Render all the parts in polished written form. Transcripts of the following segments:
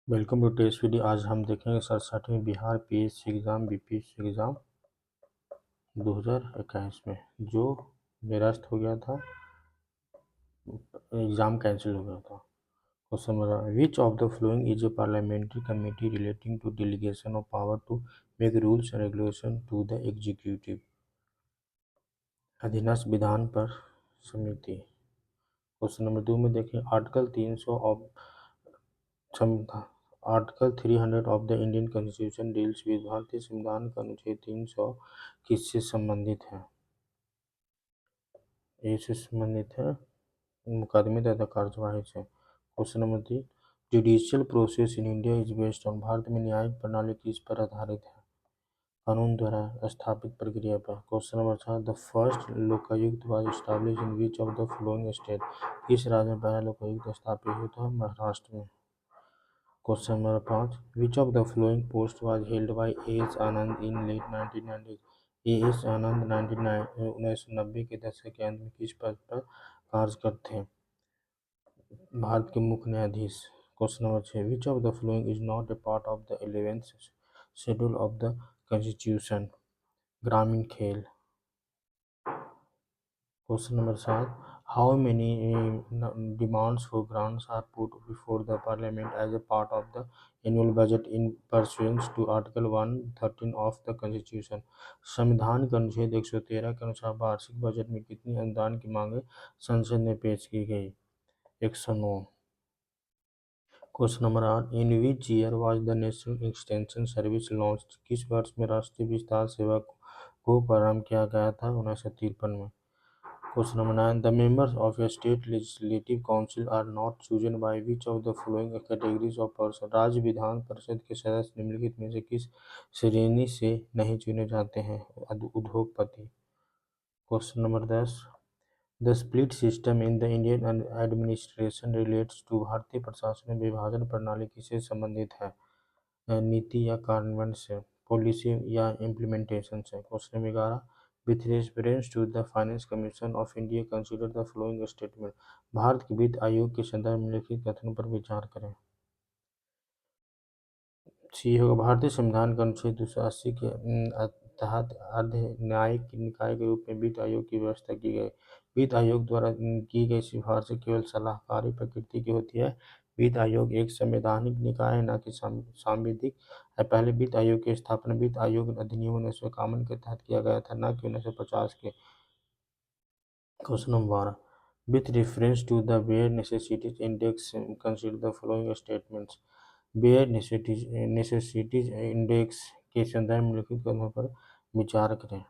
Welcome to test video. आज हम देखेंगे 67वें Bihar PSC exam BPSC exam 2021 में जो निरस्त हो गया था, एग्ज़ाम कैंसिल हो गया था। Question number which of the following is a parliamentary committee relating to delegation of power to make rules and regulation to the executive. अधीनस्थ विधान पर समिति। क्वेश्चन नंबर 2 में देखें article 300 of article 300 of the Indian constitution deals with भारतीय संविधान का अनुच्छेद 300 किससे संबंधित है? इससे संबंधित है मुकदमे तथा कार्यवाही से। Question number 3 judicial process in India is based on. Bharat में न्यायिक प्रणाली किस पर आधारित है? कानून द्वारा स्थापित प्रक्रिया पर। Question number 4 the first Lokayukta was established in which of the following state. किस राज्य में पहला लोकायुक्त स्थापित हुआ था? महाराष्ट्र में। Question number 5 which of the following post was held by S Anand in late 1990। S Anand 1990 के दशक के अंत में किस पद पर कार्य करते हैं? भारत के मुख्य न्यायाधीश। Question number 6 which of the following is not A part of the 11th schedule of the constitution. ग्रामीण खेल। Question number 7 how many demands for grants are put before the parliament as a part of the annual budget in pursuance to article 113 of the constitution। संविधान के अनुच्छेद 113 के अनुसार वार्षिक budget में कितनी अनुदान की मांगें संसद में पेश की गई? 109। Question number 8 in which year was the national extension service launched. किस वर्ष में राष्ट्रीय विस्तार सेवा को प्रारंभ किया गया था? 1953 में। Question number 9 the members of a state legislative council are not chosen by which of the following categories of person। राज्य विधान परिषद के सदस्य निम्नलिखित में से किस श्रेणी से नहीं चुने जाते हैं? उद्योगपति। Question number 10 the split system in the Indian administration relates to. भारतीय प्रशासन में विभाजन प्रणाली किससे संबंधित है? नीति या कार्यान्वयन से, पॉलिसी या इम्प्लीमेंटेशन से। Question number 11 with reference to the finance commission of India consider the following statement. भारत के वित्त आयोग के संदर्भ में लिखित कथन पर विचार करें। सी होगा भारतीय संविधान के अनुच्छेद 280 के तहत अर्ध न्यायिक निकाय के रूप में वित्त आयोग की व्यवस्था की गई। वित्त आयोग द्वारा की गई सिफारिशें केवल सलाहकारी प्रकृति की होती है। वित्त आयोग एक संवैधानिक निकाय है, न कि सांविधिक है। पहले वित्त आयोग की स्थापना वित्त आयोग अधिनियम 1951 के तहत किया गया था, न कि 1950 के। Question number 12 with reference to the bare necessities index consider the following statements. Bare necessities index के संदर्भ में लिखित कथनों पर विचार करें।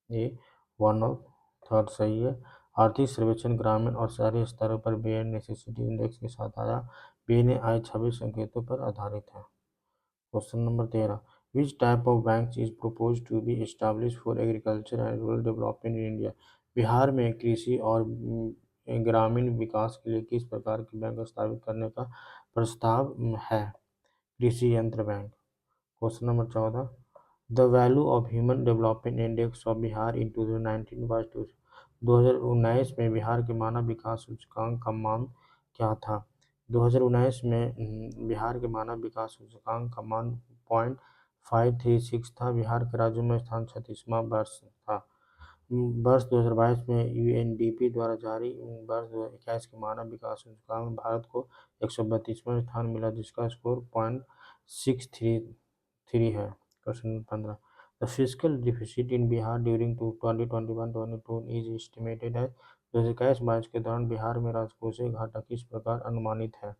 ये 1 और 3 सही है। आर्थिक सर्वेक्षण ग्रामीण और शहरी स्तरों पर बेयर नेसेसिटी इंडेक्स के साथ आया। बे ने आए 26 संकेतों पर आधारित है। Question number 13 which type of bank is proposed to be established for agriculture and rural development in India. Bihar में कृषि और ग्रामीण विकास के लिए किस प्रकार की बैंक स्थापित करने का प्रस्ताव है? कृषि यंत्र bank. Question number 14 the value of human development index of Bihar in 2019 was 2019 में बिहार के मानव विकास सूचकांक का मान क्या था? 2019 में बिहार के मानव विकास सूचकांक का मान 0.536 था। बिहार के राज्यों में स्थान 36वां वर्ष था। वर्ष 2022 में यूएनडीपी द्वारा जारी वर्ष 2021 के मानव विकास सूचकांक में भारत को 132वां स्थान मिला, जिसका स्कोर 0.633 है। Question 15 the physical deficit in Bihar during 2021-22 is estimated है। 2021-22 के दौरान बिहार में राजकोषीय घाटा किस प्रकार अनुमानित है?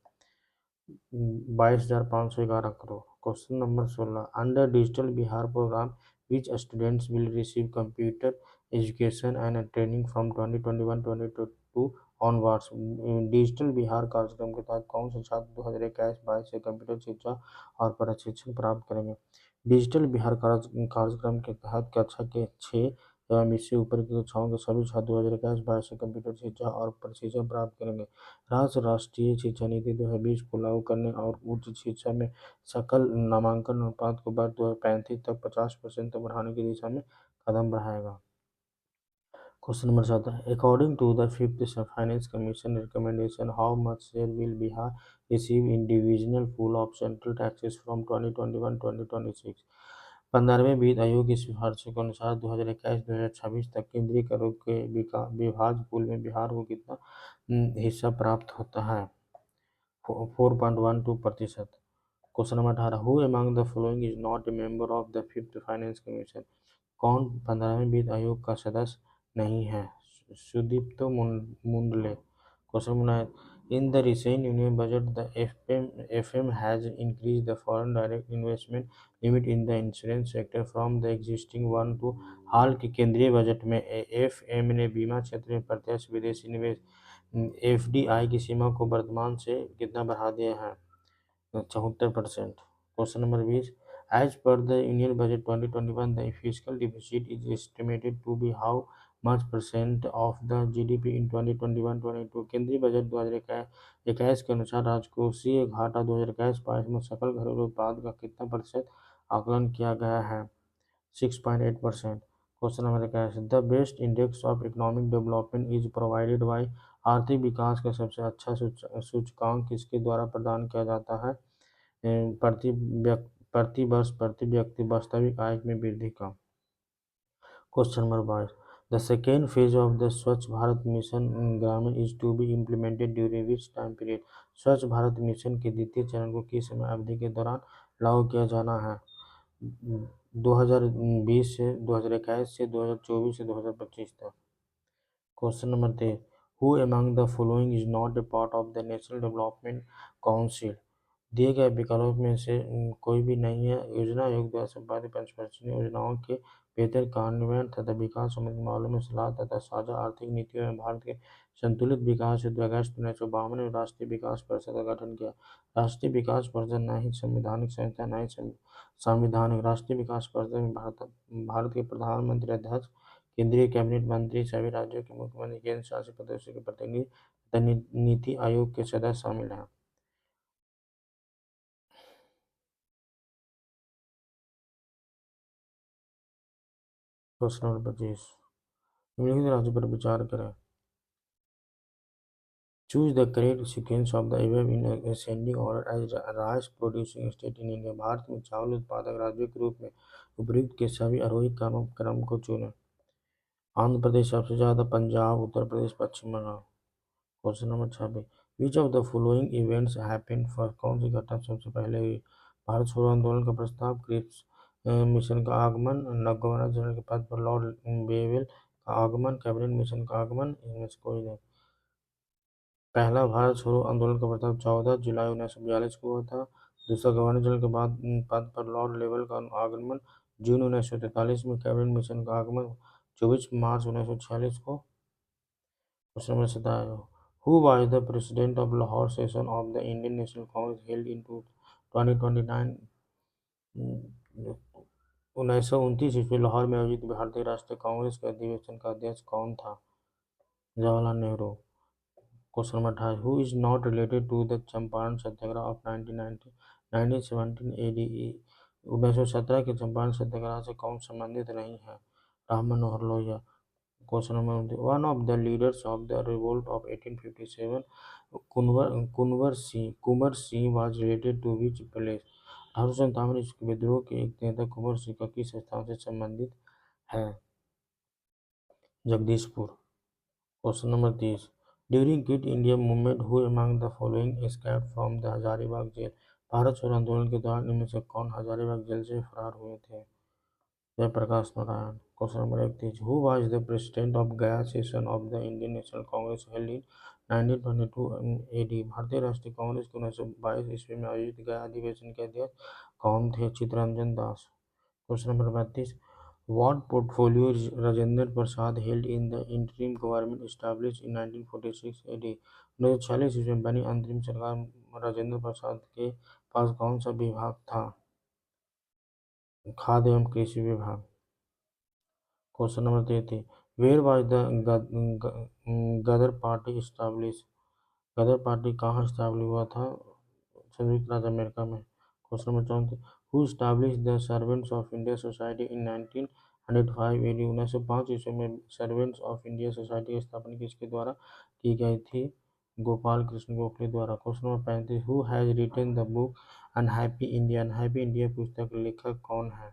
22,511 crore. Question number 16 under digital Bihar program which students will receive computer education and training from 2021-22 onwards. Digital Bihar कार्यक्रम के तहत कौन से छात्र 2021-22 से कंप्यूटर शिक्षा और प्रशिक्षण प्राप्त करेंगे? डिजिटल बिहार कार्यक्रम के तहत कक्षा के 6 एवं इससे ऊपर की कक्षाओं के सभी छात्र 2021-22 से कंप्यूटर शिक्षा और प्रशिक्षण प्राप्त करेंगे। राष्ट्रीय शिक्षा नीति 2020 को लागू करने और उच्च शिक्षा में सकल नामांकन अनुपात को वर्ष 2035 तक 50% तक बढ़ाने की दिशा में कदम बढ़ाएगा। Question number 17 according to the fifth finance commission recommendation how much share will Bihar receive in divisional pool of central taxes from 2021-2026। 15वें वित्त आयोग की सिफारिशों के अनुसार 2021-2026 तक केंद्रीय करों के विभाज्य पूल में बिहार को कितना हिस्सा प्राप्त होता है? 4.12%। Question number 18 who among the following is not a member of the fifth finance commission? कौन 15वें वित्त आयोग का सदस्य नहीं है? Sudipto Mundle. Question number in the recent union budget the FM has increase the foreign direct investment limit in the insurance sector from the existing one two. हाल के केंद्रीय बजट में FM ने बीमा क्षेत्र में प्रत्यक्ष विदेशी निवेश FDI की सीमा को वर्तमान से कितना बढ़ा दिया है? 74%। Question number 20 as per the union budget 2021 the fiscal deficit is estimated to be how much percent of the GDP in 2021-22। केंद्रीय बजट 2021 के अनुसार राजकोषीय घाटा 2021-22 में सकल घरेलू उत्पाद का कितना प्रतिशत आकलन किया गया है? 6.8%। Question number 21 the best index of economic development is provided by. आर्थिक विकास का सबसे अच्छा सूचकांक किसके द्वारा प्रदान किया जाता है? प्रति वर्ष प्रति व्यक्ति वास्तविक आय में वृद्धि का। Question number 22 the second phase of the Swachh Bharat mission Grameen is to be implemented during which time period? Swachh Bharat mission के द्वितीय चरण को किस समय अवधि के दौरान लागू किया जाना है? 2020 से 2021 से 2024 से 2025 तक। Question number 23 who among the following is not A part of the national development council? दिए गए विकल्पों में से कोई भी नहीं है। योजना आयोग द्वारा संपादित पंचवर्षीय योजनाओं के बेहतर कार्यान्वयन तथा विकास संबंधी मामलों में सलाह तथा साझा आर्थिक नीतियों में भारत के संतुलित विकास हेतु अगस्त 1952 में राष्ट्रीय विकास परिषद का गठन किया। राष्ट्रीय विकास परिषद न ही संवैधानिक संस्था न ही संवैधानिक। राष्ट्रीय विकास परिषद में भारत के प्रधानमंत्री अध्यक्ष, केंद्रीय कैबिनेट मंत्री, सभी राज्यों के मुख्यमंत्री, केंद्र शासित प्रदेशों के प्रतिनिधि तथा नीति आयोग के सदस्य शामिल हैं। क्वेश्चन नंबर 25 निम्नलिखित राज्यों पर विचार करें। Choose the correct sequence of the above in ascending order as rice producing state in India. Bharat में चावल उत्पादक राज्यों के रूप में उपयुक्त के सभी आरोही क्रम को चुनें। आंध्र प्रदेश सबसे ज़्यादा, Punjab, Uttar Pradesh, Paschim Bangal. Question number 26 which of the following events happened first? कौन सी घटना सबसे पहले हुई? भारत छोड़ो आंदोलन का प्रस्ताव, क्रिप्स मिशन का आगमन, गवर्नर जनरल के पद पर लॉर्ड बेवेल का आगमन, कैबिनेट मिशन का आगमन। इनमें से कोई नहीं। पहला भारत छोड़ो आंदोलन का प्रस्ताव 14 जुलाई 1942 को हुआ था। दूसरा गवर्नर जनरल के बाद पद पर लॉर्ड लेवल का आगमन जून 1943 में। कैबिनेट मिशन का आगमन 24 मार्च 1946 को। Question number 27 who was the president of Lahore session of the Indian national Congress held इन 2029? 1929 ईस्वी लाहौर में आयोजित भारतीय राष्ट्रीय कांग्रेस के अधिवेशन का अध्यक्ष कौन था? Jawaharlal Nehru. Question number 28 who is not related to the Champaran Satyagraha of 1917 AD? 1917 के चंपारण सत्याग्रह से कौन संबंधित नहीं है? Ram Manohar Lohia. Question number one of the leaders of the revolt of 1857 Kunwar Singh was related to which place? 1857 ईस्वी के विद्रोह के एक नेता कुंवर सिंह का किस स्थान से संबंधित है? Jagdishpur. Question number 30 during quit India movement who among the following escaped from the Hazaribagh jail? भारत छोड़ो आंदोलन के दौरान इनमें से कौन हजारीबाग जेल से फरार हुए थे? Jayaprakash Narayan. Question number 31 who was the president of Gaya session of the Indian national Congress held in 1922 AD? भारतीय राष्ट्रीय कांग्रेस के 1922 ईस्वी में आयोजित गया अधिवेशन के अध्यक्ष कौन थे? Chittaranjan Das. Question number 32 What portfolio Rajendra Prasad held in the interim government established in 1946 AD? 1946 ईस्वी में बनी अंतरिम सरकार राजेंद्र प्रसाद के पास कौन सा विभाग था? खाद्य एवं कृषि विभाग। Question number 33 where was the Ghadar party establish? Ghadar party कहाँ स्टैब्लिश हुआ था? संयुक्त राज्य अमेरिका में। Question number 34 who establish the servants of India society in 19 105 AD 1905 ईस्वी में सर्वेंट्स ऑफ इंडिया सोसाइटी की स्थापना किसके द्वारा की गई थी? गोपाल कृष्ण गोखले द्वारा। Question number 35, who has written the book unhappy India? Unhappy India पुस्तक लेखक कौन है?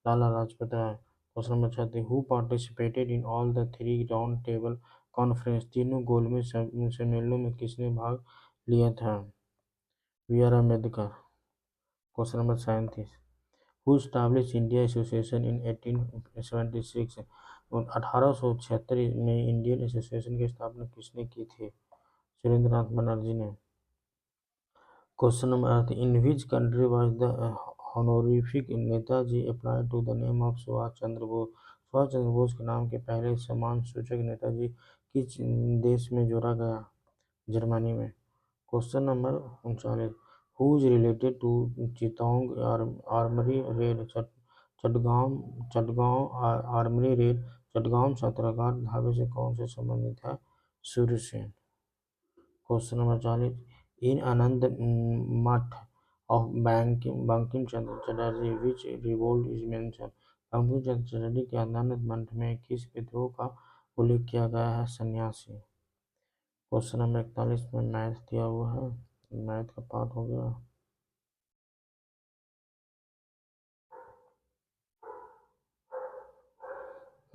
Lala Lajpat Rai. Question number 36, who participated in all the three round table conference? तीनों गोलमेज सम्मेलनों में किसने भाग लिया था? B R Ambedkar. Question number 37, who establish India association in 1876? 1876 में इंडियन एसोसिएशन की स्थापना किसने की थी? सुरेंद्र नाथ बनर्जी ने। Question number 38, in which country was the honorific Netaji applied to the name of Subhash Chandra Bose? Subhash Chandra Bose के नाम के पहले सम्मान सूचक नेताजी किस देश में जोड़ा गया? जर्मनी में। Question number 39, who is related to Chittagong armoury raid? Chatgaon armoury raid Chatgaon छात्रागार ढाबे से कौन से संबंधित है? Suryasen. Question number 40, in Anand Math of Bankim Chandra Chatterjee which revolt is mention? Bankim Chandra Chatterjee के आनंद मठ में किस विद्रोह का उल्लेख किया गया है? सन्यासी। क्वेश्चन नंबर 41 में मैथ दिया हुआ है, मैथ का पार्ट हो गया।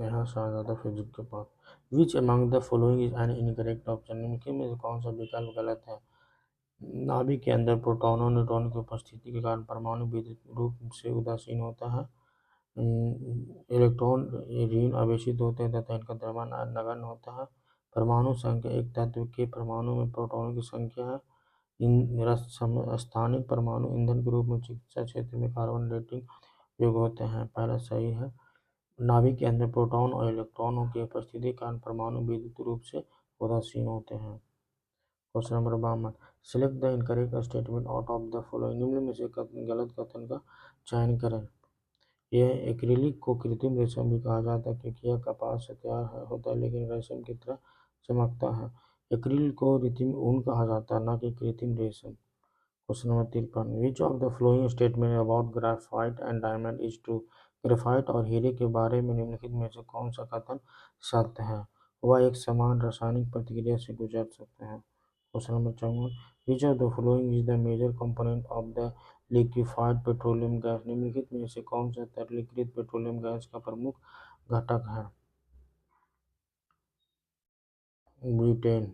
यहाँ से आ जाता फिजिक्स के पास। Which among the following is an incorrect option? निम्नलिखित में से कौन सा विकल्प गलत है? नाभिक के अंदर प्रोटॉनों न्यूट्रॉन की उपस्थिति के कारण परमाणु विद्युत रूप से उदासीन होता है। इलेक्ट्रॉन ऋण आवेशित होते हैं तथा इनका द्रव्यमान नगण्य होता है। परमाणु संख्या एक तत्व के परमाणु में प्रोटॉनों की संख्या है। स्थानिक परमाणु ईंधन के रूप में चिकित्सा क्षेत्र में कार्बन डेटिंग उपयोग होते हैं। पहला सही है। नाभिक के अंदर प्रोटॉन और इलेक्ट्रॉनों की उपस्थिति के कारण परमाणु विद्युत रूप से उदासीन होते हैं। Question number 52, select the incorrect statement out of the following? निम्न में से गलत कथन का चयन करें। यह एक्रिलिक को कृत्रिम रेशम भी कहा जाता है क्योंकि यह कपास से तैयार होता है लेकिन रेशम की तरह चमकता है। एक्रिल को कृत्रिम ऊन कहा जाता है, न कि कृत्रिम रेशम। Question number 53, which of the following statement about graphite and diamond is true? Graphite और हीरे के बारे में निम्नलिखित में से कौन सा कथन सत्य है? वह एक समान रासायनिक प्रतिक्रिया से गुजर सकते हैं। Question number 54, which of the following is the major component of the liquefied petroleum gas? निम्नलिखित में से कौन सा तरलीकृत पेट्रोलियम गैस का प्रमुख घटक है? Butane.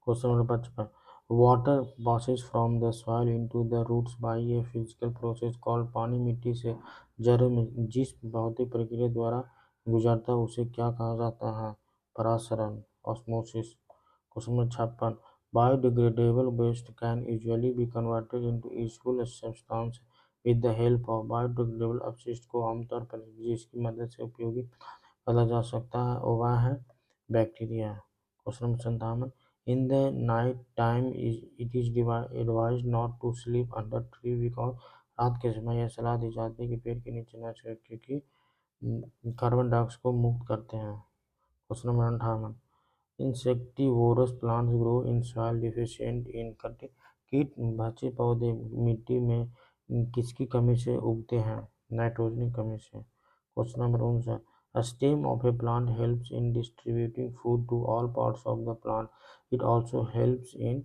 Question number 55, water passes from the soil into the roots by a physical process called पानी मिट्टी से जड़ में जिस भौतिक प्रक्रिया द्वारा गुजरता है उसे क्या कहा जाता है? परासरण, osmosis. Question number 56, biodegradable waste can usually be converted into useful substance with the help of? Biodegradable अपशिष्ट को आमतौर पर जिसकी मदद से उपयोगी बदला जा सकता है वह है bacteria. Question number 57, in the night time it is advised not to sleep under tree because? रात के समय यह सलाह दी जाती है कि पेड़ के नीचे न सोएं क्योंकि कार्बन डाइऑक्साइड को मुक्त करते हैं। Question number 58, insectivorous plants grow in soil deficient in? कीट भक्षी पौधे मिट्टी में किसकी कमी से उगते हैं? नाइट्रोजन की कमी से। Question number 59, a stem of a plant helps in distributing food to all parts of the plant. It also helps in?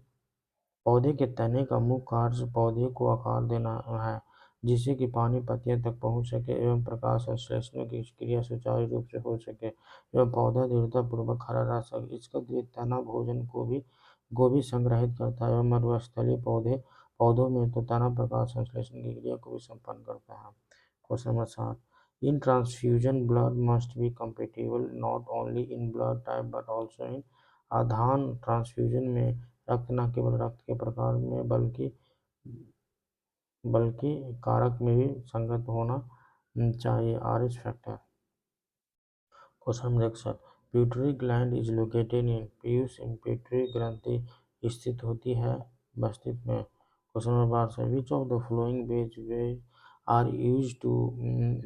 पौधे के तने का मुख्य कार्य पौधे को आकार देना है जिससे कि पानी पत्तियों तक पहुंच सके एवं प्रकाश संश्लेषण की क्रिया सुचारू रूप से हो सके एवं पौधा दृढ़तापूर्वक खड़ा रह सके। इसका तना भोजन को भी संग्रहित करता है एवं मरुस्थलीय पौधों में तो तना प्रकाश संश्लेषण की क्रिया को भी संपन्न करता है। Question number 7, in transfusion blood must be compatible not only in blood type but also in? आधान ट्रांसफ्यूजन में रक्त न केवल रक्त के प्रकार में बल्कि कारक में भी संगत होना चाहिए। RH factor. Question number 61, pituitary gland is located in? पीयूष पिट्यूटरी ग्रंथि स्थित होती है मस्तिष्क में। Question number 62, which of the following way are used to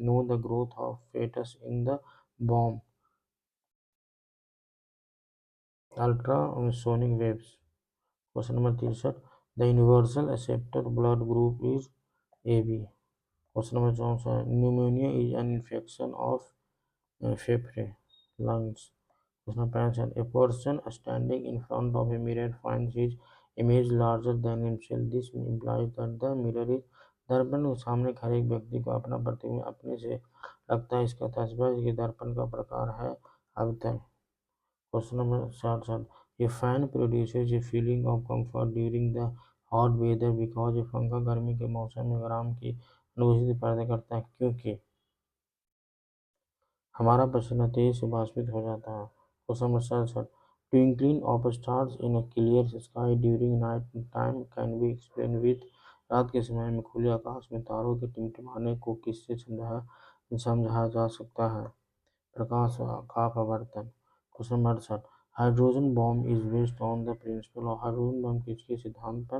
know the growth of fetus in the womb? Ultrasonic waves. Question number 63, the universal accepted blood group is AB। Question number 64, pneumonia is an infection of फेफड़े lungs. Question 65, a person standing in front of a mirror finds his image larger than himself. This implies that the mirror is दर्पण के सामने खड़े एक व्यक्ति को अपना प्रतिबिंब अपने से लगता है। इसका तात्पर्य है कि दर्पण का प्रकार है अवतल। Question number 67, a fan produces a feeling of comfort during the hot weather because a पंखा गर्मी के मौसम में आराम की अनुभूति पैदा करता है क्योंकि हमारा पसीना तेजी से वाष्पित हो जाता है। Question number 67, twinkling of stars in a clear sky during night time can be explain with. रात के समय में खुले आकाश में तारों के टिमटिमाने को किससे समझाया जा सकता है? प्रकाश का अपवर्तन। Question number 68, hydrogen bomb is based on the principle of. Hydrogen बम किसके सिद्धांत पर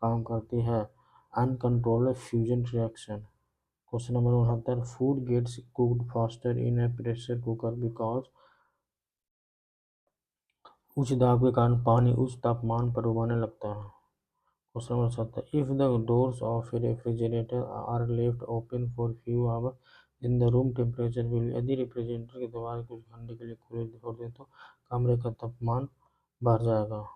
काम करती है? Uncontrolled fusion reaction. Question number 69, food gets cooked faster in a pressure cooker because. उच्च दाब के कारण पानी उच्च तापमान पर उबालने लगता है। Question number 70, if the doors of a refrigerator are left open for few hour in the room temperature will. यदि रेफ्रिजरेटर के दरवाजे कुछ घंटे के लिए खुले छोड़ दें तो कमरे का तापमान बढ़ जाएगा।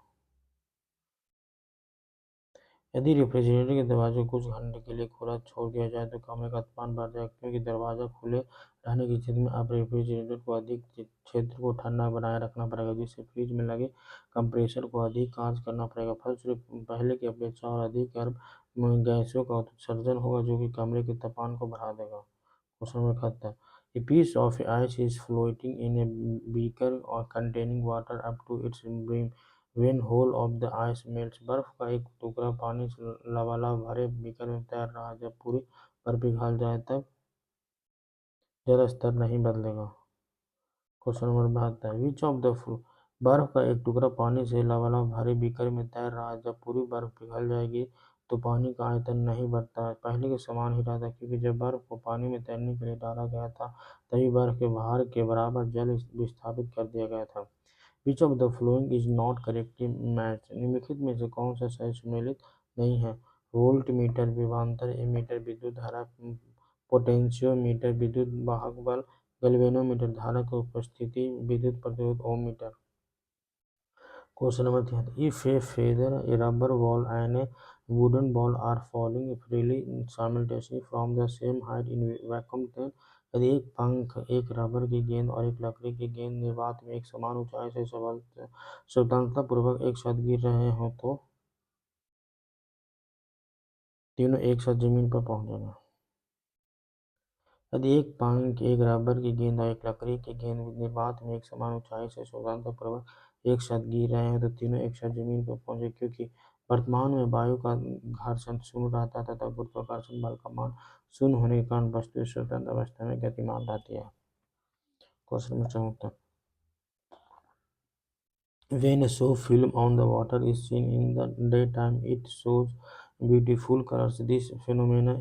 यदि रेफ्रिजरेटर के दरवाजे कुछ घंटे के लिए खुला छोड़ दिया जाए तो कमरे का तापमान बढ़ जाएगा क्योंकि दरवाजा खुले रहने की स्थिति में अब रेफ्रिजरेटर को अधिक क्षेत्र को ठंडा बनाए रखना पड़ेगा, जिससे फ्रिज में लगे कंप्रेसर को अधिक कार्य करना पड़ेगा। फलस्वरूप पहले की अपेक्षा और अधिक गर्म गैसों का उत्सर्जन होगा जो कि कमरे के तापमान को बढ़ा देगा। Question number 71, A piece of ice is floating in a beaker or containing water up to its brim. When whole of the ice melts, बर्फ का एक टुकड़ा पानी से लबालब भरे बीकर में तैर रहा है। जब पूरी बर्फ पिघल जाए तब जल स्तर नहीं बदलेगा। Question number 72, which of the बर्फ का एक टुकड़ा पानी से लबालब भरे बीकर में तैर रहा है। जब पूरी बर्फ पिघल जाएगी तो पानी का आयतन नहीं बढ़ता है, पहले के समान ही रहता है, क्योंकि जब बर्फ को पानी में तैरने के लिए डाला गया था तभी बर्फ के भार के बराबर जल विस्थापित कर दिया गया था। विच of the following is not correctly match. निम्नलिखित में से कौन सा सही सुमेलित नहीं है? वोल्ट मीटर विभवांतर, एमीटर विद्युत धारा, पोटेंशियोमीटर विद्युत वाहक बल, गैल्वेनोमीटर धारा की उपस्थिति, विद्युत प्रतिरोध, ohm metre. Question number 73, if a feather, a rubber ball and a wooden ball are falling freely simultaneously from the same height in vacuum then. यदि एक पंख, एक रबर की गेंद और एक लकड़ी की गेंद निर्वात में एक समान ऊंचाई से स्वतंत्रतापूर्वक एक साथ गिर रहे हों तो तीनों एक साथ जमीन पर पहुंचेंगे। यदि एक पंख, एक रबर की गेंद और एक लकड़ी की गेंद निर्वात में एक समान ऊंचाई से स्वतंत्रतापूर्वक एक साथ गिर रहे हैं तो तीनों एक साथ जमीन पर पहुंचे, क्योंकि वर्तमान में वायु का घर्षण शून्य रहता है तथा गुरुत्वाकर्षण बल का मान शून्य होने के कारण वस्तु स्वतंत्र अवस्था में गतिमान रहती है। Question number 74, when a soap film on the water is seen in the daytime, it shows beautiful colors. This phenomena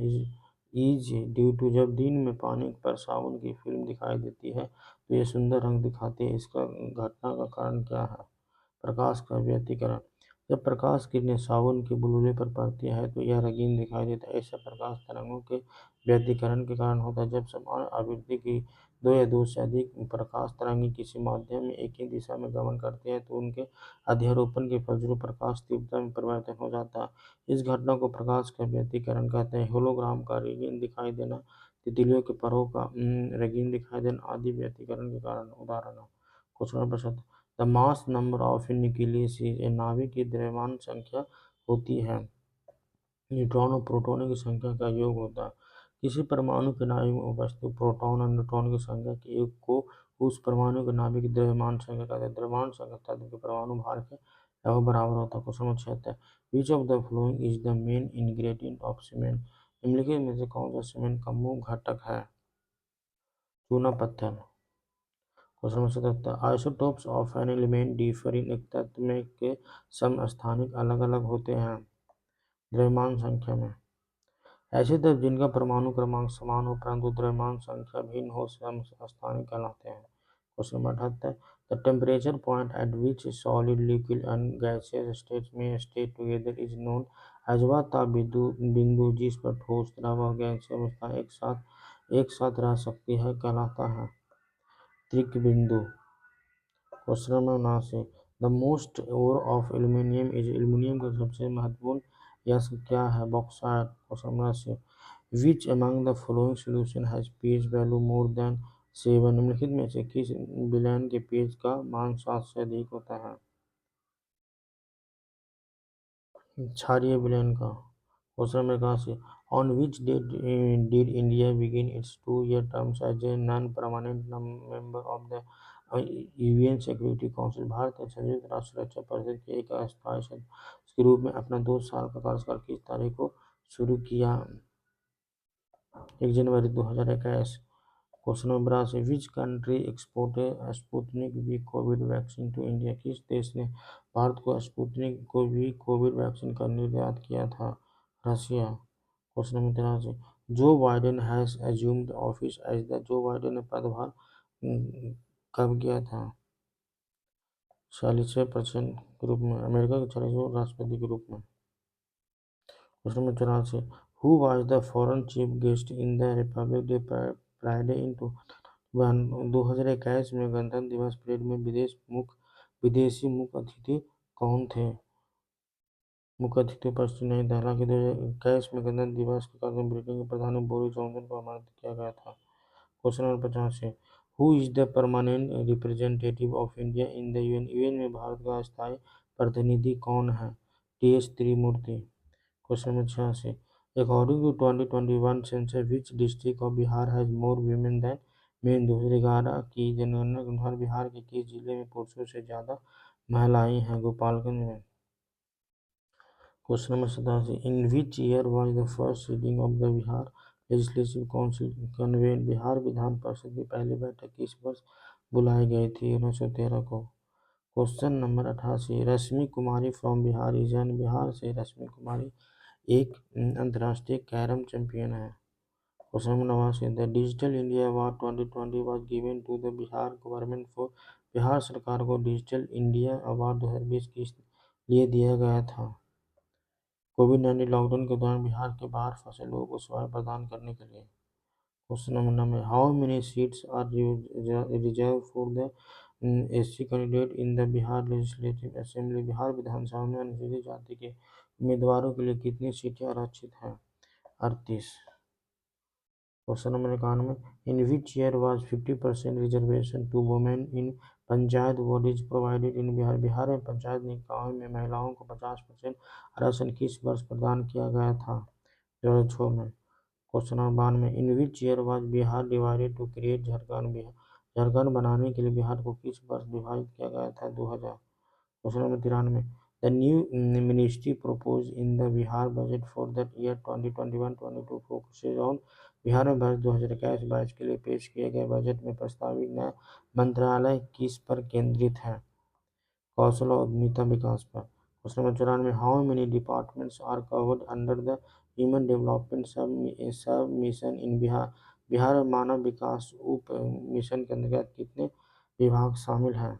is due to। जब दिन में पानी पर साबुन की फिल्म दिखाई देती है तो ये सुंदर रंग दिखाती है। इसका घटना का कारण क्या है? प्रकाश का व्यतिकरण। जब प्रकाश किरणें साबुन के बुलबुले पर पड़ती है तो यह रंगीन दिखाई देता है। ऐसा प्रकाश तरंगों के व्यतिकरण के कारण होता है। जब समान आवृत्ति की दो या दो से अधिक प्रकाश तरंगें किसी माध्यम में एक ही दिशा में गमन करती हैं तो उनके अध्यारोपण के फलस्वरूप प्रकाश तीव्रता में परिवर्तन हो जाता है। इस घटना को प्रकाश का व्यतिकरण कहते हैं। होलोग्राम का रंगीन दिखाई देना, तितलियों के परों का रंगीन दिखाई देना आदि व्यतिकरण के कारण उदाहरण है। Question number 70, the mass number of A nucleus is. नाभिक की द्रव्यमान संख्या होती है न्यूट्रॉन और प्रोटॉनों की संख्या का योग होता है। किसी परमाणु के नाभिक में उपस्थित प्रोटॉन और न्यूट्रॉन की संख्या के योग को उस परमाणु के नाभिक की द्रव्यमान संख्या कहते हैं। द्रव्यमान संख्या तत्व के परमाणु भार के लगभग बराबर होता है। Question number 76, which of the following is the main ingredient of cement. निम्नलिखित में से कौन सा सीमेंट का मुख्य घटक है? चूना पत्थर। Question number 77, isotopes of an element differ in. एक तत्व में के समस्थानिक अलग अलग होते हैं द्रव्यमान संख्या में। ऐसे तत्व जिनका परमाणु क्रमांक समान हो परंतु द्रव्यमान संख्या भिन्न हो समस्थानिक कहलाते हैं। Question number 78, the temperature point at which solid liquid and gaseous states में stay together is known as वह बिंदु बिंदु जिस पर ठोस द्रव और गैसीय अवस्था एक साथ रह सकती है कहलाता है त्रिक बिंदु। Question number 79, the most ore of aluminium is aluminium का सबसे महत्वपूर्ण यस्क क्या है bauxite. Question number 80, which among the following solution has pH value more than 7, निम्नलिखित में से किस विलयन के पीएच का मान 7 से अधिक होता है। क्षारीय विलयन का। Question number 81, on which date did India begin its 2 year terms as a non permanent member of the UN security council. Bharat ने संयुक्त राष्ट्र सुरक्षा परिषद के एक अस्थायी सदस्य के रूप में अपना 2 साल का कार्यकाल किस तारीख को शुरू किया। 1 जनवरी 2021। Question number 82, which country exported Sputnik V covid vaccine to India. किस देश ने भारत को स्पुतनिक को वी कोविड वैक्सीन का निर्यात किया था। रसिया। Question number 83, Joe Biden has assumed office as the Joe Biden ने पदभार कब किया था। 46% के रूप में, अमेरिका के 46वें राष्ट्रपति के रूप में। Question number 84, who was the foreign chief guest in the Republic Day Friday in 2021 में गणतंत्र दिवस परेड में विदेशी मुख्य अतिथि कौन थे। मुख्य अतिथि उपस्थित नहीं थे। हालांकि 2021 में गणतंत्र दिवस के कार्यक्रम ब्रिटेन के प्रधानी बोरिस जॉनसन को आमंत्रित किया गया था। Question number 85, who is the permanent representative of India in the UN. UN में भारत का अस्थायी प्रतिनिधि कौन है। T S. Tirumurti. Question number 86, according to 2021 census which district of Bihar has more women than men. 2011 की जनगणना के अनुसार बिहार के किस जिले में पुरुषों से ज्यादा महिलाएं हैं। गोपालगंज में। Question number 87, in which year was the first sitting of the Bihar legislative council convene. Bihar विधान परिषद की पहली बैठक किस वर्ष बुलाई गई थी। 1913 को। Question number 88, Rashmi Kumari from Bihar region. Bihar से रश्मि कुमारी एक अंतर्राष्ट्रीय कैरम चैंपियन है। Question number 89, the digital India award 2020 was given to the Bihar government for. Bihar सरकार को डिजिटल इंडिया अवार्ड 2020 किस लिए दिया गया था। कोविड-19 लॉकडाउन के दौरान बिहार के बाहर फंसे लोगों को सेवाएं प्रदान करने के लिए। Question number 90, how many seats are reserve for the SC candidate in the Bihar legislative assembly. Bihar विधानसभा में अनुसूचित जाति के उम्मीदवारों के लिए कितनी सीटें आरक्षित हैं। 38। Question number 91, in which year was 50% reservation to women in panchayat bodies provided in Bihar. Bihar में पंचायत निकायों में महिलाओं को 50% आरक्षण किस वर्ष प्रदान किया गया था। 2006 में। Question number 92, in which year was Bihar divided to create Jharkhand. Jharkhand बनाने के लिए बिहार को किस वर्ष विभाजित किया गया था। 2000। Question number 93, the new ministry proposed in the Bihar budget for the year 2021-22 focuses on. Bihar में वर्ष 2021-22 के लिए पेश किए गए बजट में प्रस्तावित नया मंत्रालय किस पर केंद्रित है। कौशल और उद्यमिता विकास पर। Question number 94, how many departments are covered under the human development sub mission in Bihar. Bihar में मानव विकास उप मिशन के अंतर्गत कितने विभाग शामिल हैं।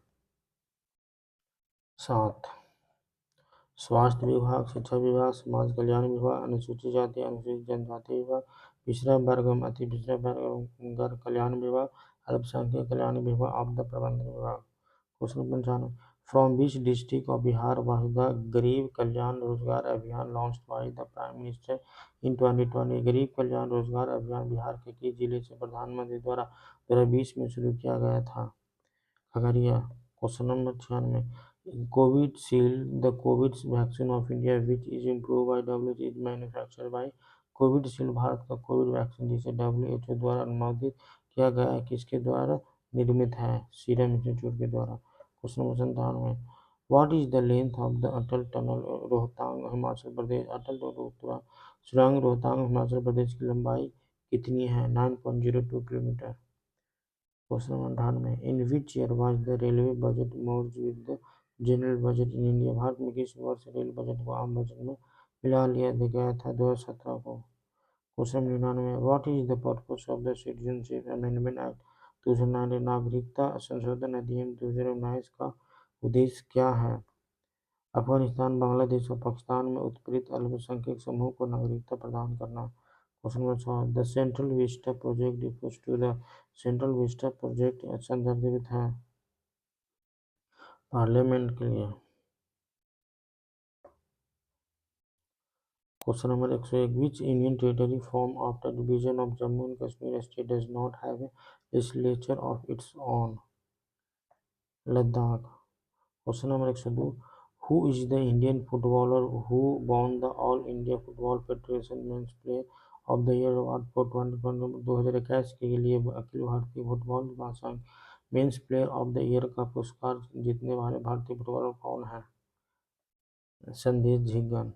7। स्वास्थ्य विभाग, शिक्षा विभाग, समाज कल्याण विभाग, अनुसूचित जाति अनुसूचित जनजाति विभाग, पिछड़ा वर्ग एवं अति पिछड़ा वर्ग कल्याण विभाग, अल्पसंख्यक कल्याण विभाग, आपदा प्रबंधन विभाग। Question 95, from which district of Bihar was the गरीब कल्याण रोजगार अभियान launched by the prime minister in 2020। गरीब कल्याण रोजगार अभियान बिहार के किस जिले से प्रधानमंत्री द्वारा 2020 में शुरू किया गया था। Khagaria. Question number 96, Covishield the Covid vaccine of India which is improve bye WHO is manufactured by. Covishield Bharat का कोविड वैक्सीन जिसे डब्ल्यूएचओ द्वारा अनुमोदित किया गया है किसके द्वारा निर्मित है। सीरम इंस्टीट्यूट के द्वारा। Question number 97, what is the length of the Atal tunnel Rohtang Himachal Pradesh. Atal सुरंग रोहतांग हिमाचल प्रदेश की लंबाई कितनी है। 9.02 kilometre. Question number 98, in which year was the railway budget merge with the general budget in India. Bharat में किस वर्ष रेल बजट को आम बजट में मिला लिया गया था। 2017 को। Question 99, what is the purpose of the citizenship amendment act 2009 नागरिकता संशोधन अधिनियम 2019 का उद्देश्य क्या है? अफगानिस्तान, बांग्लादेश और पाकिस्तान में उत्पीड़ित अल्पसंख्यक समूह को नागरिकता प्रदान करना। Question number 4, the central vista project refers to the central vista project संदर्भित है पार्लियामेंट के लिए। Question number 101, which Indian territory form after division of Jammu and Kashmir state does not have a legislature of its own? Ladakh. Question number 102, who is the Indian footballer who won the all India football federation men's player of the year award for 2021 के लिए अखिल भारतीय football महासंघ men's player of the year का पुरस्कार जीतने वाले भारतीय footballer कौन है? Sandesh Jhingan.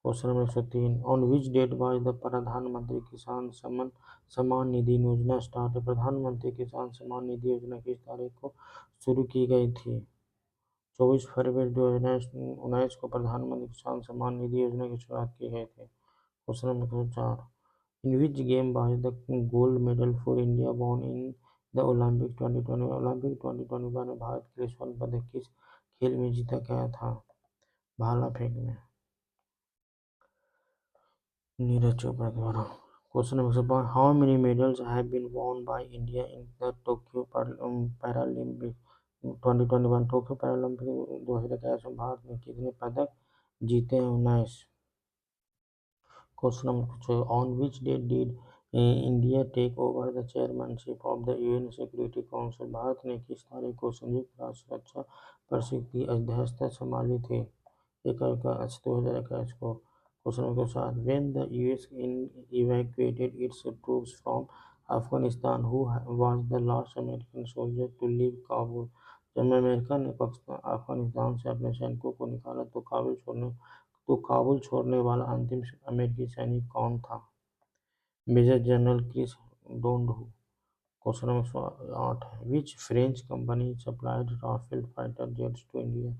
Question number 103, on which date was the Pradhan Mantri Kisan Samman Nidhi योजना स्टार्ट? प्रधानमंत्री किसान सम्मान निधि योजना किस तारीख को शुरू की गई थी? 24 फरवरी 2019 को प्रधानमंत्री किसान सम्मान निधि योजना की शुरुआत की गई थी। Question number 4, in which game was the gold medal for India won in the Olympic 2020? Olympic 2021 में भारत के लिए स्वर्ण पदक किस खेल में जीता गया था? भाला फेंक में। नीरज चोपड़ा द्वारा। Question number 5, how many medals have been won by India in the Tokyo paralympic 2021? Tokyo paralympic 2021 में भारत ने कितने पदक जीते हैं? 19। Question number 6, on which date did India take over the chairmanship of the UN security council? Bharat ने किस तारीख को संयुक्त राष्ट्र सुरक्षा परिषद की अध्यक्षता संभाली थी? 1 अगस्त 2021 को। Question number 7, when the US evacuated its troops from Afghanistan, who was the last American soldier to leave Kabul? जब अमेरिका ने अफगानिस्तान से अपने सैनिकों को निकाला तो काबुल छोड़ने वाला अंतिम अमेरिकी सैनिक कौन था? Major general Chris Donahue. Question number 8, which French company supplied Rafale fighter jets to India?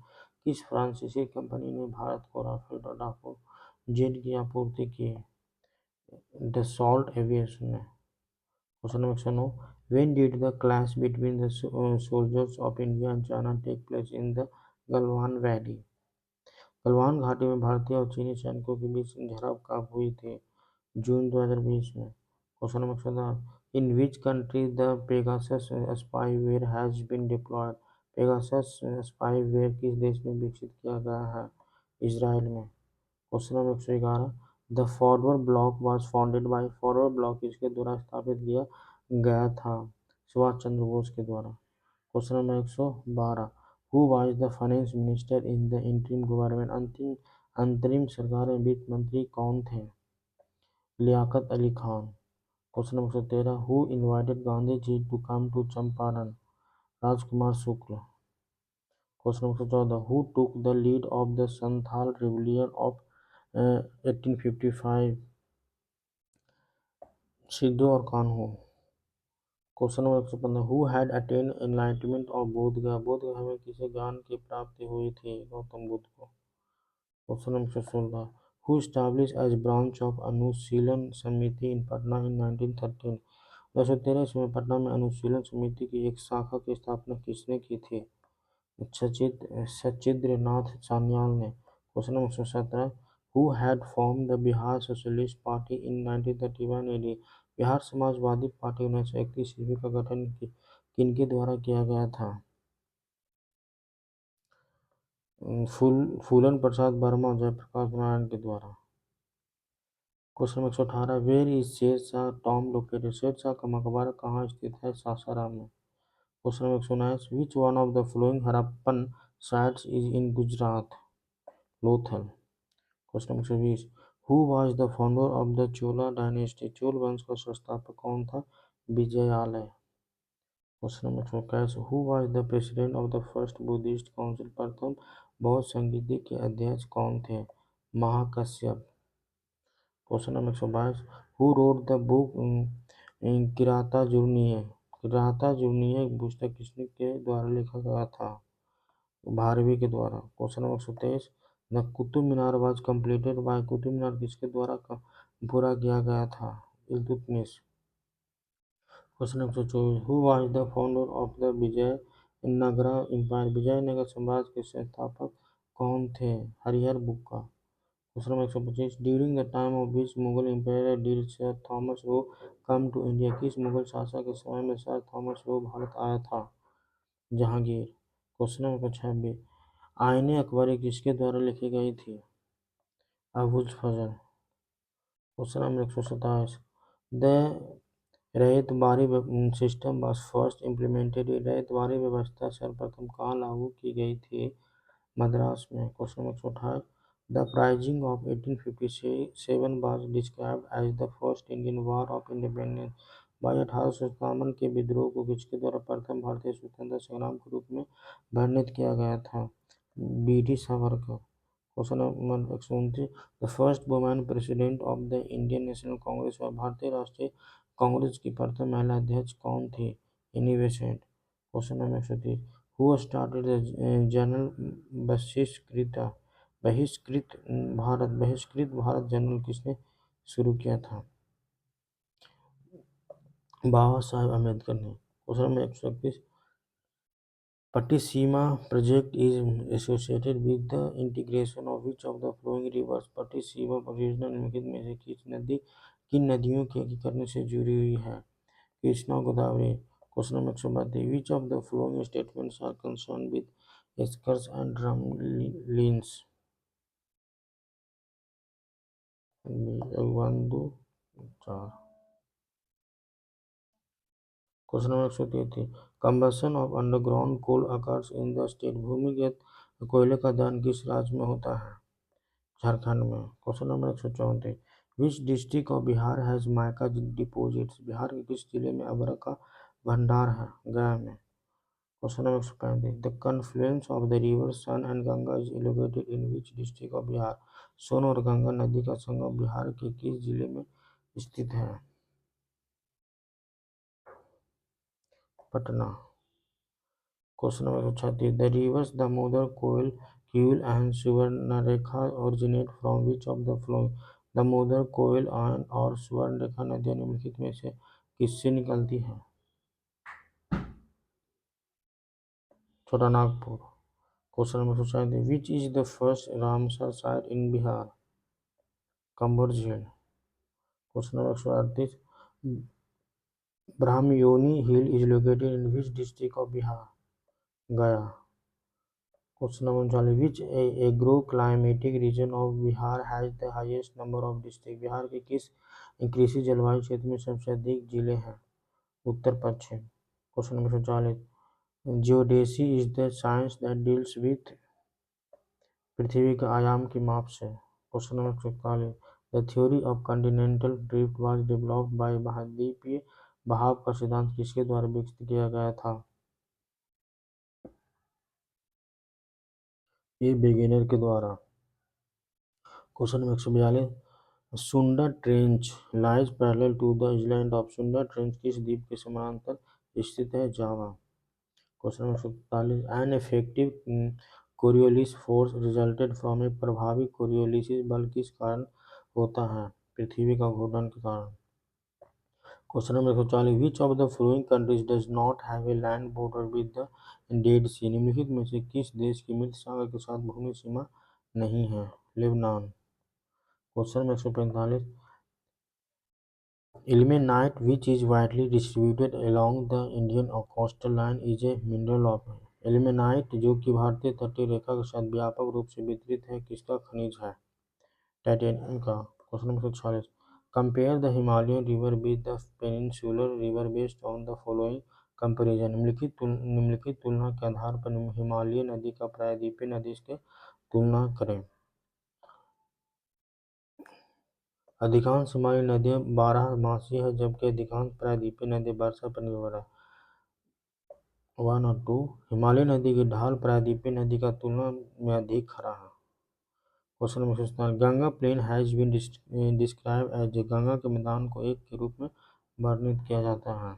किस फ्रांसीसी कंपनी ने भारत को राफेल लड़ाकू जेट की आपूर्ति की? डसॉल्ट एविएशन ने। Question number 9, when did the clash between the soldiers of India and China take place in the Galwan valley? Galwan घाटी में भारतीय और चीनी सैनिकों के बीच झड़प कब हुई थी? जून 2020 में। Question number 14, in which country the Pegasus spyware has been deployed? Pegasus spyware किस देश में विकसित किया गया है? इजराइल में। Question number 111, the Forward Bloc was founded by? Forward Bloc किसके द्वारा स्थापित किया गया था? सुभाष चंद्र बोस के द्वारा। Question number 112, who was the finance minister in the interim government? अंतरिम सरकार में वित्त मंत्री कौन थे? Liaquat Ali Khan. Question number 113, who invited Gandhi ji to come to Champaran? Rajkumar Shukla. Question number 14, who took the lead of the Santhal rebellion of 1855? Siddhu और Kanhu. Question number 115, who had attained enlightenment of Bodh Gaya? बोध गया में किसे ज्ञान की प्राप्ति हुई थी? गौतम बुद्ध को। Question number 16, who establish as branch of Anushilan Samiti इन पटना इन 1913? 1913 में पटना में अनुशीलन समिति की एक शाखा की स्थापना किसने की थी? सचिंद्रनाथ सान्याल ने। Question number 17, who had form the Bihar socialist party in 1931 AD? Bihar समाजवादी पार्टी 1931 ईस्वी का गठन किनके द्वारा किया गया था? फूलन प्रसाद वर्मा और जयप्रकाश नारायण के द्वारा। Question number 118, where is Sher Shah Tom located? Sher Shah का मकबरा कहाँ स्थित है? सासाराम में। Question number 119, which one of the following Harappan sites is in Gujarat? Lothal. Question number 120, who was the founder of the Chola dynasty? Chola वंश का संस्थापक कौन था? Vijayalaya. Question number 121, who was the president of the first Buddhist council? प्रथम बौद्ध संगीति के अध्यक्ष कौन थे? Mahakashyap. Question number 122, who wrote the book Kiratarjuniya? Kiratarjuniya पुस्तक किसने के द्वारा लिखा गया था? भारवी के द्वारा। Question number 123, the Qutub Minar was completed by? Qutub Minar किसके द्वारा पूरा किया गया था? Iltutmish. Question number 124, who was the founder of the Vijayanagara empire? Vijayanagar साम्राज्य के संस्थापक कौन थे? Harihar Bukka. Question number 125, during the time of which Mughal empire did sir Thomas Roe come to India? किस मुगल शासक के समय में सर थॉमस वो भारत आया था? जहांगीर। क्वेश्चन नंबर 26, आईने अकबरी किसके द्वारा लिखी गई थी? Abul Fazal. Question number 127, the Ryotwari system was first implemented? Ryotwari व्यवस्था सर्वप्रथम कहाँ लागू की गई थी? मद्रास में। Question number 128, the uprising of 1857 was described as the first Indian war of independence? भाई 1857 के विद्रोह को किसके द्वारा प्रथम भारतीय स्वतंत्रता संग्राम के रूप में वर्णित किया गया था? B D Savarkar. Question number 129, the first women president of the Indian national Congress? और भारतीय राष्ट्रीय कांग्रेस की प्रथम महिला अध्यक्ष कौन थी? Annie Besant. Question number 130, who started the journal बहिष्कृत भारत जर्नल किसने शुरू किया था? बाबा साहेब अम्बेडकर ने। Question number 131, Pattiseema project is associated with the integration of which of the following rivers? Pattiseema परियोजना निम्नलिखित में से किन नदियों के एकीकरण से जुड़ी हुई है? Krishna Godavari. Question number 132, which of the following statements are concern with eskers and drumlins? 1 2 4। Question number 133, combustion of underground coal occurs in the state? भूमिगत कोयले का दहन किस राज्य में होता है? झारखंड में। Question number 134, which district of Bihar has mica deposits? Bihar के किस जिले में अभ्रक का भंडार है? गया में। Question number 135, the confluence of the river Son and Ganga is located in which district of Bihar? Son और गंगा नदी का संगम बिहार के किस जिले में स्थित है? Patna. Question number 136, the rivers Damodar, Koel, Kiul and Subarnarekha originate from which of the following? Damodar, Koel और सुवर्णरेखा नदियां निम्नलिखित में से किससे निकलती हैं? Chota Nagpur. Question number 137, which is the first Ramsar site in Bihar? Kanwar झील। Question number 138, Brahmayoni hill is located in which district of Bihar? Gaya. Question number 39, which agro climatic region of Bihar has the highest number of district? Bihar के किस कृषि जलवायु क्षेत्र में सबसे अधिक जिले हैं? उत्तर पश्चिम। Question number 40, geodesy is the science that deals with पृथ्वी के आयाम की माप से? Question number 41, the theory of continental drift was developed by? महाद्वीपीय बहाव का सिद्धांत किसके द्वारा विकसित किया गया था? ए बेगेनर के द्वारा। Question number 142, Sunda trench lies parallel to the island of? Sunda trench किस द्वीप के समानांतर स्थित है? Java. Question number 143, an effective Coriolis force resulted from? एक प्रभावी कोरियोलिस बल किस कारण होता है? पृथ्वी का घूर्णन के कारण। Question number 144, which of the following countries does not have a land border with the Dead Sea? निम्नलिखित में से किस देश की मृत सागर के साथ भूमि सीमा नहीं है? Lebanon. Question number 145, ilmenite which is widely distributed along the Indian coastal line is a mineral of? ilmenite जो कि भारतीय तटीय रेखा के साथ व्यापक रूप से वितरित है किसका खनिज है? टाइटेनियम का। Question number 146, compare the Himalayan river with the peninsular river based on the following comparison? निम्नलिखित तुलना के आधार पर हिमालय नदी का प्रायद्वीपीय नदी से तुलना करें। अधिकांश हिमालयी नदियां बारहमासी हैं जबकि अधिकांश प्रायद्वीपीय नदियां वर्षा पर निर्भर हैं। 1 और 2, हिमालयी नदी की ढाल प्रायद्वीपीय नदी का तुलना में अधिक खड़ा है। Question number 147, Ganga plain has been describe as? Ganga के मैदान को एक के रूप में वर्णित किया जाता है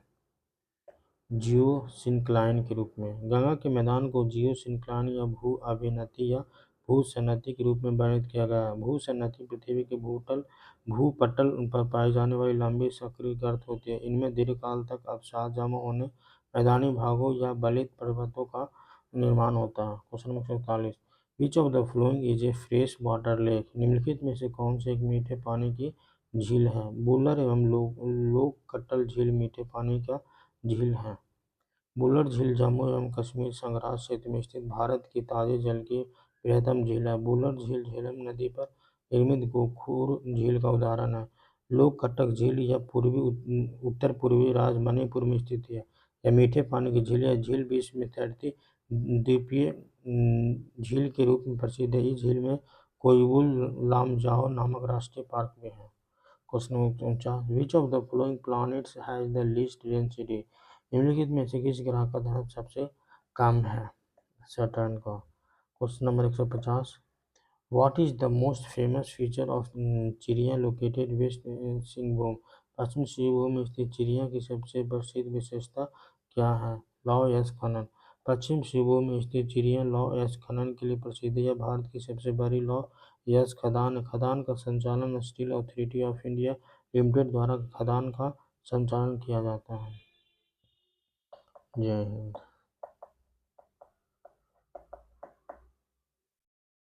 जियो सिंक्लाइन के रूप में। गंगा के मैदान को जियो सिंक्लाइन या भू अभिनति या भूसैन्यता के रूप में वर्णित किया गया है। भूसैन्यता पृथ्वी के भूपटल पर पाई जाने वाली लंबी सक्रिय गर्त होती है। इनमें दीर्घकाल तक अवसाद जमा होने, मैदानी भागों या बलित पर्वतों का निर्माण होता है। Question number 47, which of the following is A fresh water lake? निम्नलिखित में से कौन से एक मीठे पानी की झील है? बुलर एवं लोककट्टल झील मीठे पानी का झील है। बुलर झील जम्मू एवं कश्मीर संघर्ष क्षेत्र में स्थित भारत की ताजे जल की बृहत्तम झील है। बुलर झील झेलम नदी पर निर्मित गोखूर झील का उदाहरण है। लोककटक झील यह उत्तर पूर्वी राज्य मणिपुर में स्थित है। यह मीठे पानी की झील है। झील विश्व में तैरती द्वीपीय झील के रूप में प्रसिद्ध है। इस झील में कोइबुल लामजाओ नामक राष्ट्रीय पार्क भी है। Question number 49, which of the following planets has the least density? निम्नलिखित में से किस ग्रह का घनत्व सबसे कम है? सैटर्न का। Question number 150, what is the most famous feature of चिड़िया लोकेटेड वेस्ट सिंहभूम? पश्चिम सिंहभूम में स्थित चिड़िया की सबसे प्रसिद्ध विशेषता क्या है? लौह यस्क खनन। पश्चिम सिंहभूम में स्थित चिड़िया लौह यस्क खनन के लिए प्रसिद्ध है। यह भारत की सबसे बड़ी लौह यस्क खदान है। खदान का संचालन steel authority of India limited द्वारा खदान का संचालन किया जाता है। जय हिंद।